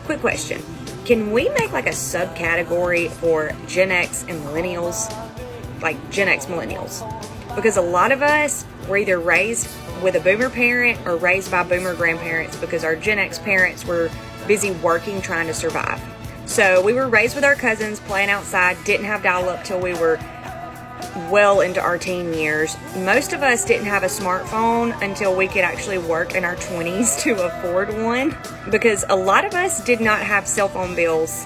quick question. Can we make like a subcategory for Gen X and millennials? Like Gen X millennials? Because a lot of us were either raised with a boomer parent or raised by boomer grandparents because our Gen X parents were busy working trying to survive. So we were raised with our cousins, playing outside, didn't have dial-up till we were well into our teen years. Most of us didn't have a smartphone until we could actually work in our 20s to afford one, because a lot of us did not have cell phone bills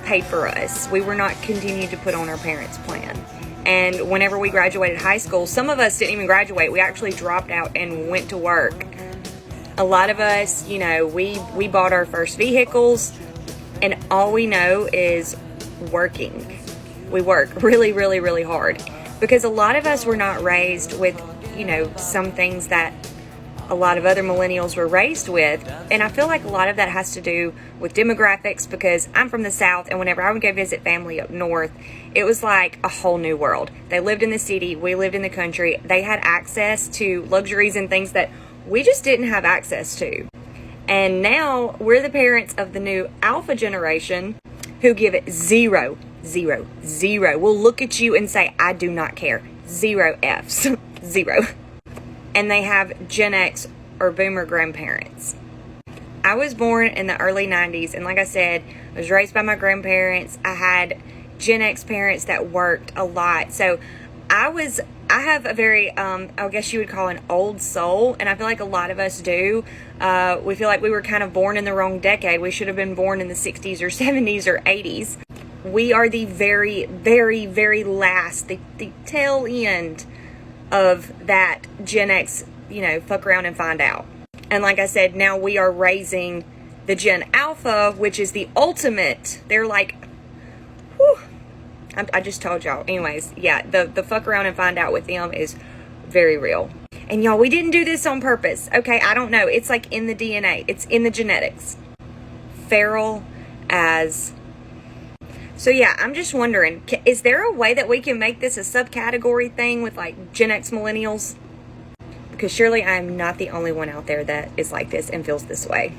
paid for us. We were not continued to put on our parents' plan. And whenever we graduated high school, some of us didn't even graduate. We actually dropped out and went to work. A lot of us, you know, we bought our first vehicles, and all we know is working. We work really, really, really hard. Because a lot of us were not raised with, you know, some things that a lot of other millennials were raised with. And I feel like a lot of that has to do with demographics, because I'm from the South, and whenever I would go visit family up north, it was like a whole new world. They lived in the city, we lived in the country. They had access to luxuries and things that we just didn't have access to. And now we're the parents of the new alpha generation who give it zero. We'll look at you and say, I do not care. 0 Fs. 0. And they have Gen X or boomer grandparents. I was born in the early 90s, and like I said, I was raised by my grandparents. I had Gen X parents that worked a lot. So I have a very, I guess you would call an old soul, and I feel like a lot of us do. We feel like we were kind of born in the wrong decade. We should have been born in the 60s or 70s or 80s. We are the very, very, very last, the tail end of that Gen X, you know, fuck around and find out. And like I said, now we are raising the Gen Alpha, which is the ultimate. They're like, whew. I just told y'all. Anyways, yeah, the fuck around and find out with them is very real. And y'all, we didn't do this on purpose. Okay, I don't know. It's like in the DNA. It's in the genetics. Feral as... So yeah, I'm just wondering, is there a way that we can make this a subcategory thing with like Gen X millennials? Because surely I am not the only one out there that is like this and feels this way.